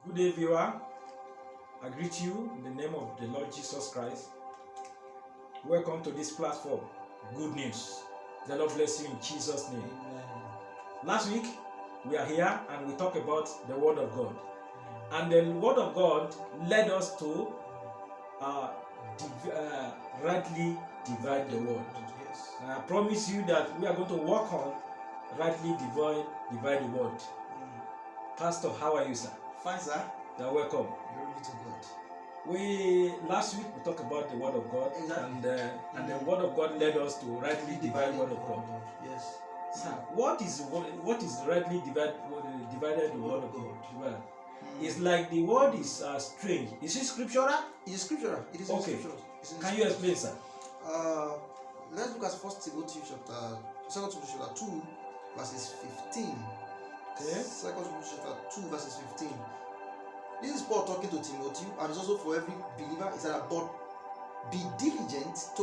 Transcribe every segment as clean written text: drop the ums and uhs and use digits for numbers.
Good day, viewer. I greet you in the name of the Lord Jesus Christ. Welcome to this platform, Good News. The Lord bless you in Jesus' name. Last week, we are here and we talk about the Word of God. And the Word of God led us to rightly divide the Word. Yes. And I promise you that we are going to work on rightly divide the Word. Pastor, how are you, sir? Fine, sir. You're welcome. Glory be to God. Last week we talked about the Word of God, Exactly. and the Word of God led us to rightly divide the Word of God. Yes. Sir, what is rightly divided the Word of God? Well, it's like the word is strange. Is it scriptural? It is scriptural. It is Okay. scriptural. Can you explain, sir? Let's look at 1 Timothy chapter 2, verses 15. Okay. 2 Timothy chapter 2, verses 15. This is Paul talking to Timothy, and it's also for every believer. He said, "But be diligent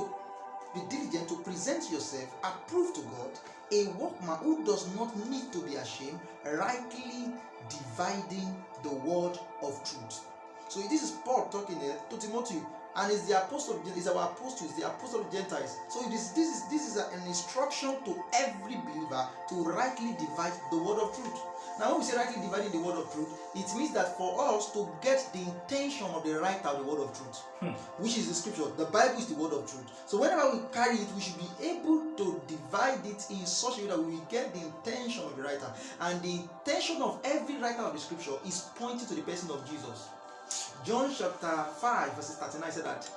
to present yourself approved to God, a workman who does not need to be ashamed, rightly dividing the word of truth." So this is Paul talking here to Timothy, and is the apostle, is our apostle, is the apostle of Gentiles. So this is an instruction to every believer to rightly divide the word of truth. Now, when we say rightly dividing the word of truth, it means that for us to get the intention of the writer of the word of truth, which is the scripture, the Bible is the word of truth. So whenever we carry it, we should be able to divide it in such a way that we will get the intention of the writer. And the intention of every writer of the scripture is pointing to the person of Jesus. John chapter 5, verses 39 said that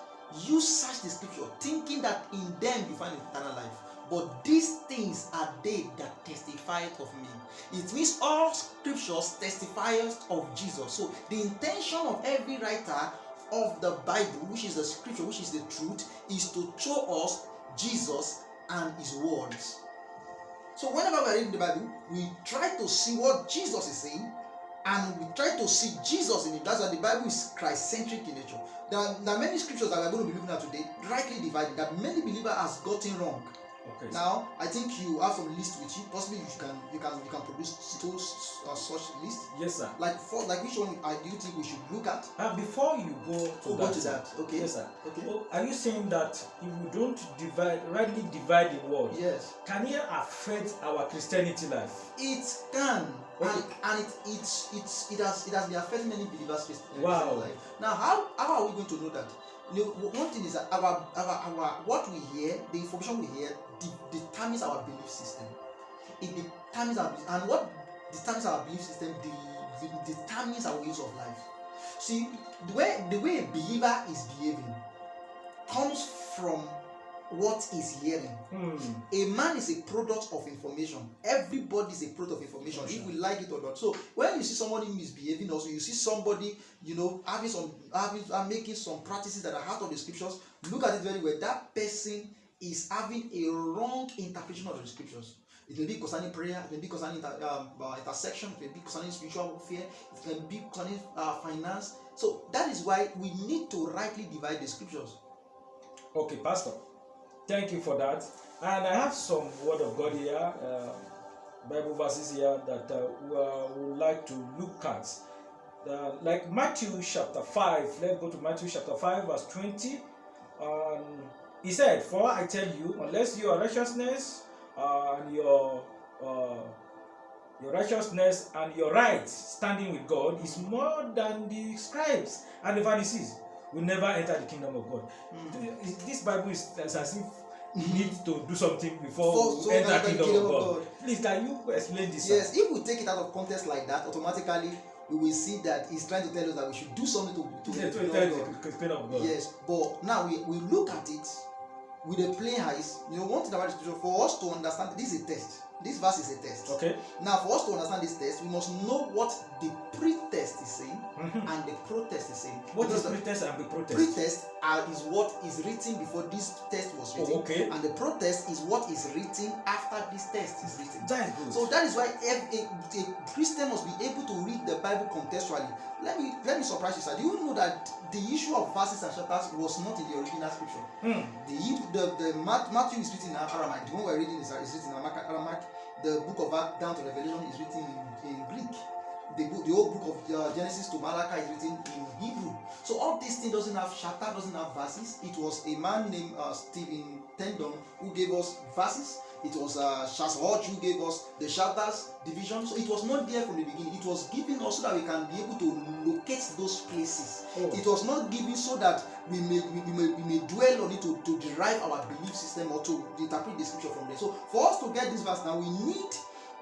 you search the scripture, thinking that in them you find eternal life. But these things are they that testify of me. It means all scriptures testify of Jesus. So the intention of every writer of the Bible, which is the scripture, which is the truth, is to show us Jesus and his words. So whenever we are reading the Bible, we try to see what Jesus is saying, and we try to see Jesus in it. That's why the Bible is Christ-centric in nature. There are many scriptures that we are going to be looking at today, rightly divided, that many believers has gotten wrong. Okay. Now, I think you have some list with you. Possibly you can produce such list. Yes, sir. Like which one do you think we should look at? Before you go to that. Okay. Yes, sir. Okay. Oh, are you saying that if we don't rightly divide the word, Yes. can it affect our Christianity life? It can. Okay. And it has been affecting many believers' Christian life. Now, how are we going to know that? You know, one thing is that our what we hear, the information we hear, determines our belief system. It determines and what determines our belief system determines our ways of life. See, the way a believer is behaving comes from what is hearing. A man is a product of information. Everybody is a product of information, if we like it or not. So when you see somebody misbehaving, also you see somebody, making some practices that are out of the scriptures, look at it very well. That person is having a wrong interpretation of the scriptures. It may be concerning prayer, it may be concerning intersection, it may be concerning spiritual warfare, it may be concerning finance. So that is why we need to rightly divide the scriptures. Okay, Pastor. Thank you for that. And I have some word of God here, Bible verses here that we would like to look at. Like Matthew chapter 5. Let's go to Matthew chapter 5, verse 20. He said, "For I tell you, unless your righteousness and your righteousness and your right standing with God is more than the scribes and the Pharisees, will never enter the kingdom of God." This Bible is as if you need to do something before we enter the kingdom of God. Please, can you explain this? Yes, if we take it out of context like that, automatically we will see that he's trying to tell us that we should do something to enter the kingdom of God. Yes, but now we look at it with a plain eyes. One thing about the scripture, for us to understand, this is a test. This verse is a test. Okay. Now, for us to understand this test, we must know what the pre-test is saying and the protest is saying. What is pre-test and the protest? Pre-test is what is written before this test was written. Oh, okay. And the protest is what is written after this test is written. That is good. So that is why a Christian must be able to read the Bible contextually. Let me surprise you, sir. Do you know that the issue of verses and chapters was not in the original scripture? The Matthew is written in Aramaic. The one we're reading is written in Aramaic. The book of Acts down to Revelation is written in Greek. the whole book of Genesis to Malachi is written in Hebrew. So all this thing doesn't have chapter, doesn't have verses. It was a man named Stephen Tendon who gave us verses. It was Charles Hodge who gave us the chapters, division. So it was not there from the beginning. It was given us so that we can be able to locate those places. It was not given so that we may dwell on it to derive our belief system or to interpret the scripture from there. So for us to get this verse now, we need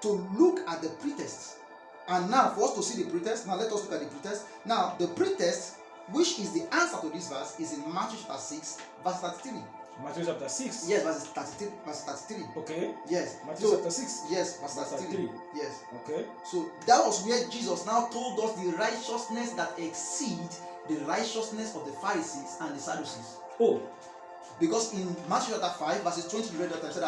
to look at the pretext. And now for us to see the pretext, now let us look at the pretext. Now the pretext, which is the answer to this verse, is in Matthew chapter 6, verse 33. Matthew chapter 6. Yes, verse 33. Verse 33. Okay. Yes. Matthew chapter 6. Yes, verse 33. Yes. Okay. So that was where Jesus now told us the righteousness that exceeds the righteousness of the Pharisees and the Sadducees. Oh. Because in Matthew chapter 5, verses 20 to 21, said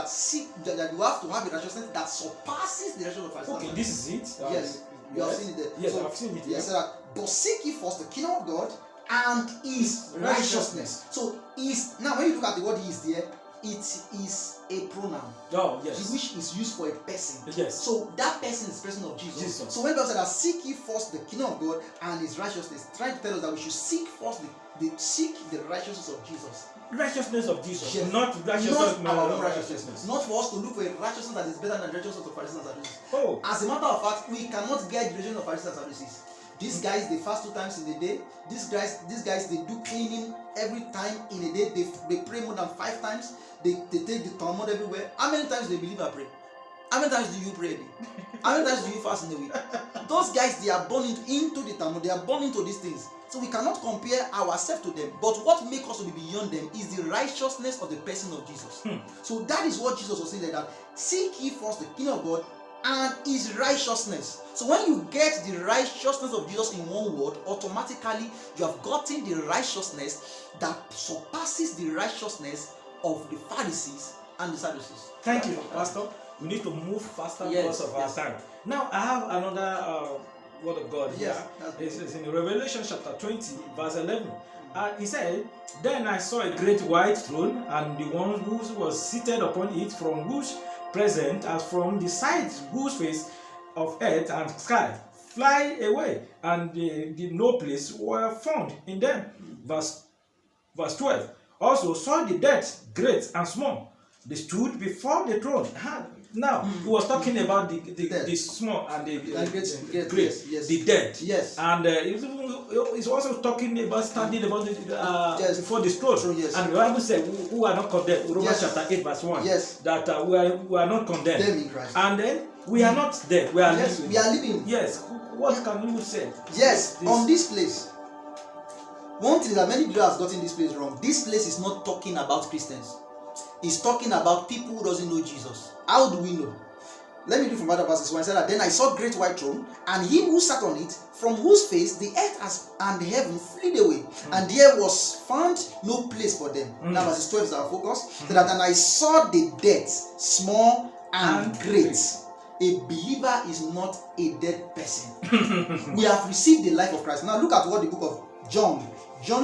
that you have to have a righteousness that surpasses the righteousness of the Pharisees. Okay, this is it. Yes. You have seen it there. Yes, so, I've seen it. Yes, said that, but seek ye first the kingdom of God and his righteousness. So is now when you look at the word he is there, it is a pronoun. Oh, yes. Which is used for a person. Yes. So that person is the person of Jesus. So when God said that seek ye first the kingdom of God and his righteousness, trying to tell us that we should seek first seek the righteousness of Jesus. Righteousness of Jesus, yes. Not righteousness, not our own righteousness. Not for us to look for a righteousness that is better than the righteousness of Pharisees and Sadducees. Oh. As a matter of fact, we cannot get the righteousness of Pharisees and Sadducees. These guys, they fast 2 times in a day. These guys, they do cleaning every time in a day. They pray more than 5 times. They take the Talmud everywhere. How many times do they believe I pray? How many times do you pray a day? How many times do you fast in a week? Those guys, they are born into the Talmud. They are born into these things. So we cannot compare ourselves to them. But what makes us to be beyond them is the righteousness of the person of Jesus. So that is what Jesus was saying, that seek ye first the kingdom of God and his righteousness. So when you get the righteousness of Jesus in one word, automatically you have gotten the righteousness that surpasses the righteousness of the Pharisees and the Sadducees. Thank you, Pastor. We need to move faster because of our time. Now I have another word of God here. It's in Revelation chapter 20, verse 11. He said, "Then I saw a great white throne, and the one who was seated upon it, from whose presence as from the sides whose face of earth and sky fly away, and no place were found in them." Verse 12. Also saw the dead, great and small. They stood before the throne. Now he was talking about the small and the great, yes. the dead. Yes. And he's also talking about standing about before the throne. Yes. And the Bible said, "Who are not condemned." Romans chapter 8, verse 1. Yes. That we are not condemned. Them in Christ. And then we are not dead. We are living. We are living. Yes. What can you say? Yes. On this place. One thing that many people have gotten this place wrong. This place is not talking about Christians. It's talking about people who doesn't know Jesus. How do we know? Let me read from other verses. When I said that, then I saw great white throne, and him who sat on it, from whose face the earth and the heaven fled away, and there was found no place for them. Now verses 12 is our focus. So that, and I saw the dead, small and great. A believer is not a dead person. We have received the life of Christ. Now look at what the book of John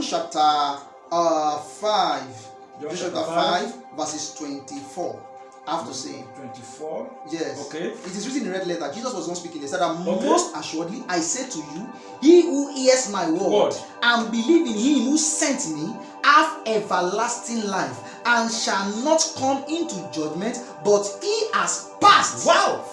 chapter 5. John chapter 5, verses 24. I have to say 24. Yes. Okay. It is written in red letter. Jesus was not speaking. He said that most assuredly I say to you, he who hears my word and believe in him who sent me have everlasting life, and shall not come into judgment, but he has passed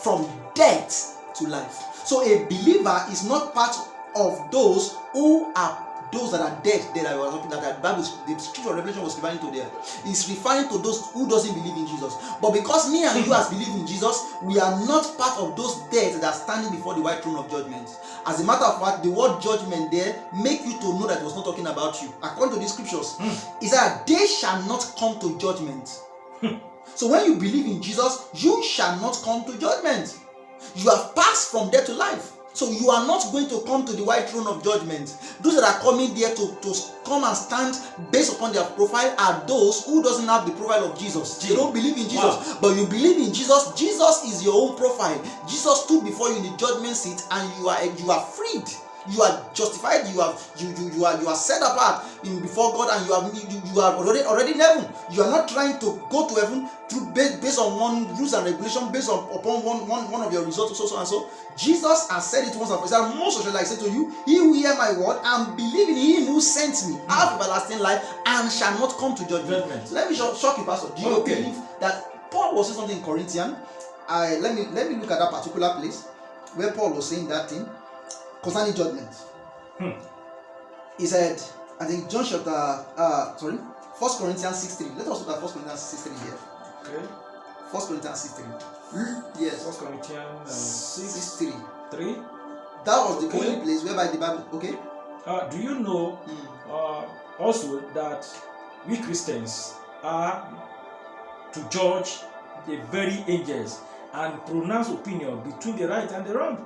from death to life. So a believer is not part of those who are those that are dead, that I was talking that the Bible, the scripture of Revelation was referring to there, is referring to those who doesn't believe in Jesus. But because me and you as believe in Jesus, we are not part of those dead that are standing before the white throne of judgment. As a matter of fact, the word judgment there make you to know that it was not talking about you. According to these scriptures, is that they shall not come to judgment. So when you believe in Jesus, you shall not come to judgment. You have passed from death to life. So you are not going to come to the white throne of judgment. Those that are coming there to come and stand based upon their profile are those who doesn't have the profile of Jesus. They don't believe in Jesus, but you believe in Jesus. Jesus is your own profile. Jesus stood before you in the judgment seat, and you are freed. You are justified. You are set apart before God, and you are already in heaven. You are not trying to go to heaven based on one rules and regulation, based upon one of your results, so and so. Jesus has said it once and for all. He said, "Most shall I say to you, he who hear my word and believe in him who sent me, have everlasting life, and shall not come to judgment." So let me shock you, Pastor. Do you believe that Paul was saying something in Corinthians? Let me look at that particular place where Paul was saying that thing concerning judgment. He said, I think John chapter 1 Corinthians 6:3. Let us look at 1 Corinthians 6:3 here. Okay. 1 Corinthians 6:3. Yes. 1 Corinthians 6:3. 3. That was the only place whereby the Bible. Okay. Do you know also that we Christians are to judge the very angels and pronounce opinion between the right and the wrong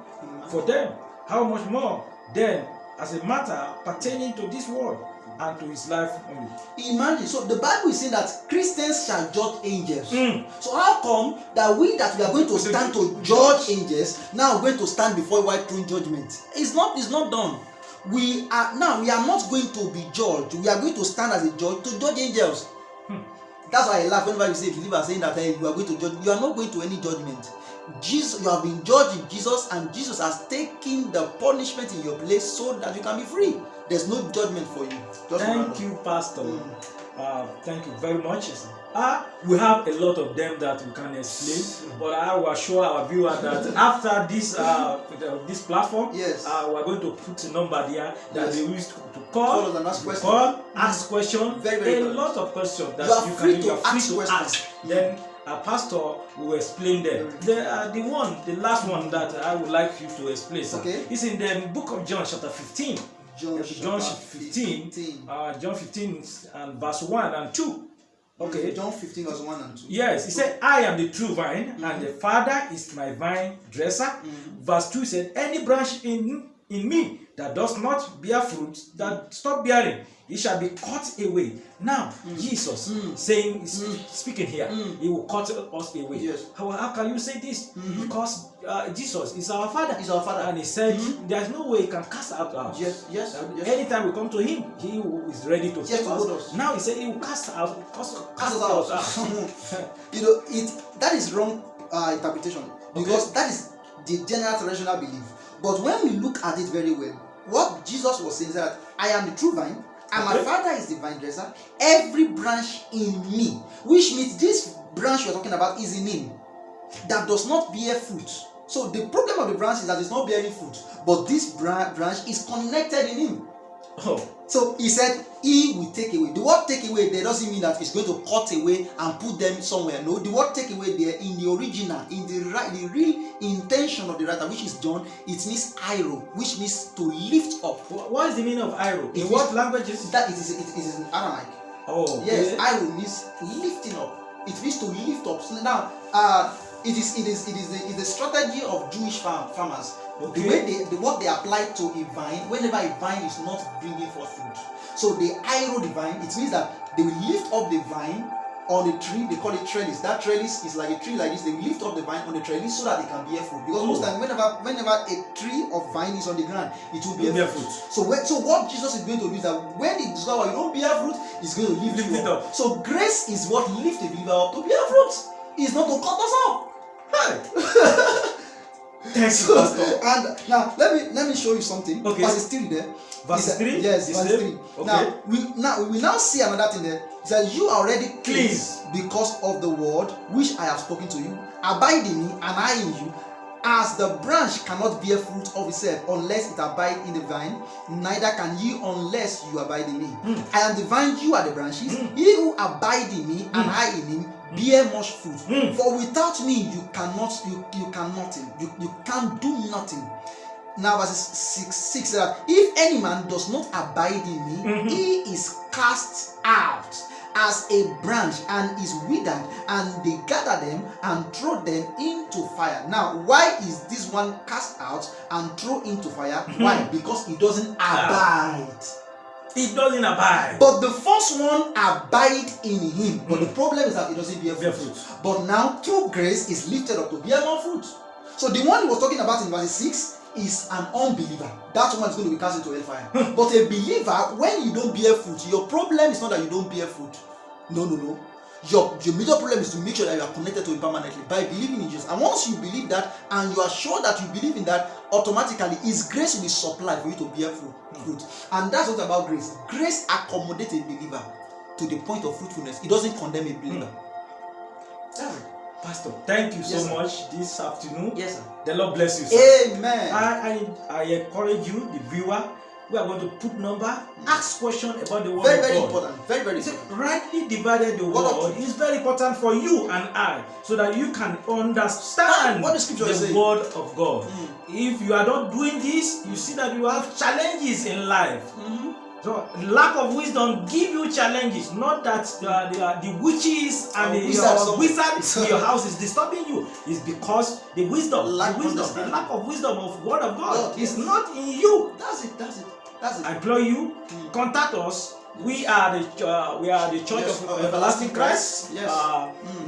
for them? How much more then as a matter pertaining to this world and to his life only? Imagine, so the Bible is saying that Christians shall judge angels. So how come that we are going to stand to judge angels now going to stand before white throne judgment? It's not done. We are not going to be judged. We are going to stand as a judge to judge angels. That's why I laugh whenever you say believers saying that you are going to judge. You are not going to any judgment. Jesus, you have been judged in Jesus, and Jesus has taken the punishment in your place so that you can be free. There's no judgment for you. Thank you, Pastor. Thank you very much. We have a lot of them that we can explain, but I will assure our viewer that after this platform, yes, we are going to put a number there that they wish to call and ask questions. Ask questions. Very a lot of questions that you are free to ask. Then a pastor will explain them. The last one that I would like you to explain, sir, is in the book of John, chapter 15. John 15 and verse 1 and 2. Okay. John 15 verse 1 and 2. Yes, he said, "I am the true vine, and the Father is my vine dresser." Verse 2 said, "Any branch in me that does not bear fruit, that stop bearing, it shall be cut away." Now, Jesus speaking here, he will cut us away. Yes. How can you say this? Because Jesus is our Father. He's our Father. And he said, there's no way he can cast out us. Yes. Anytime we come to him, he is ready to save us. Now he said he will cast us out. That is wrong interpretation, because that is the general traditional belief. But when we look at it very well, what Jesus was saying is that I am the true vine, and my Father is the vine dresser. Every branch in me, which means this branch we are talking about is in him, that does not bear fruit. So the problem of the branch is that it's not bearing fruit, but this branch is connected in him. So he said he will take away. The word take away there doesn't mean that he's going to cut away and put them somewhere. No, the word take away there in the original, in the real intention of the writer, which is John, it means airo, which means to lift up. What is the meaning of airo? In what language is that? It is in Aramaic. Yes, airo means lifting up. It means to lift up. So now, it is the strategy of Jewish farmers. The way what they apply to a vine, whenever a vine is not bringing forth fruit. So they aero the vine. It means that they will lift up the vine on a tree. They call it trellis. That trellis is like a tree like this. They will lift up the vine on the trellis so that it can bear fruit. Because most times, whenever a tree of vine is on the ground, it will bear fruit. So what Jesus is going to do is that when it discovers you don't bear fruit, he's going to lift it up. So grace is what lifts the believer up to bear fruit. It's not to cut us off. Hey. Thanks, Pastor. And now let me show you something. Verse 3 there. Verse 3? Yes, verse 3. Okay. Now we now see another thing there. It says, "You are already clean because of the word which I have spoken to you. Abide in me, and I in you. As the branch cannot bear fruit of itself unless it abide in the vine, neither can ye unless you abide in me. I am the vine, you are the branches. He who abide in me, and I in him, bear much fruit. For without me you can't do nothing." Now verse 6 says that if any man does not abide in me, he is cast out as a branch and is withered, and they gather them and throw them into fire. Now, why is this one cast out and thrown into fire? Why? Because he doesn't abide. It doesn't abide. But the first one abide in him. But the problem is that it doesn't bear fruit. But now, through grace, is lifted up to bear more fruit. So the one he was talking about in verse 6 is an unbeliever, that one is going to be cast into hellfire. But a believer, when you don't bear fruit, your problem is not that you don't bear fruit. No. Your major problem is to make sure that you are connected to Him permanently by believing in Jesus. And once you believe that, and you are sure that you believe in that, automatically His grace will be supplied for you to bear fruit. And that's what about grace. Grace accommodates a believer to the point of fruitfulness. It doesn't condemn a believer. That's it. Pastor, thank you so Yes, sir. much this afternoon. Yes, sir. The Lord bless you, sir. Amen. I encourage you, the viewer. We are going to put number, ask question about the word Very, of very God. important. Very, very He said, important. rightly divided the What word is very important for you and I, so that you can understand What the scripture is the saying. word of God. If you are not doing this, you see that you have challenges in life. So lack of wisdom give you challenges. Not that the witches and the wizard in your house is disturbing you. It's because the lack of wisdom of word of God is not in you. That's it. I implore you, contact us. We are the Church of Everlasting Christ. Yes.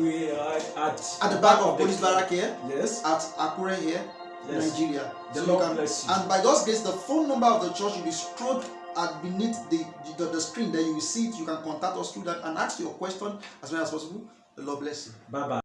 We are at the back of Police Barrack here. Yes. At Akure here, Nigeria. The Lord bless you. And by God's grace, the phone number of the church will be scrolled beneath the screen. There you will see it. You can contact us through that and ask your question as well as possible. The Lord bless you. Bye bye.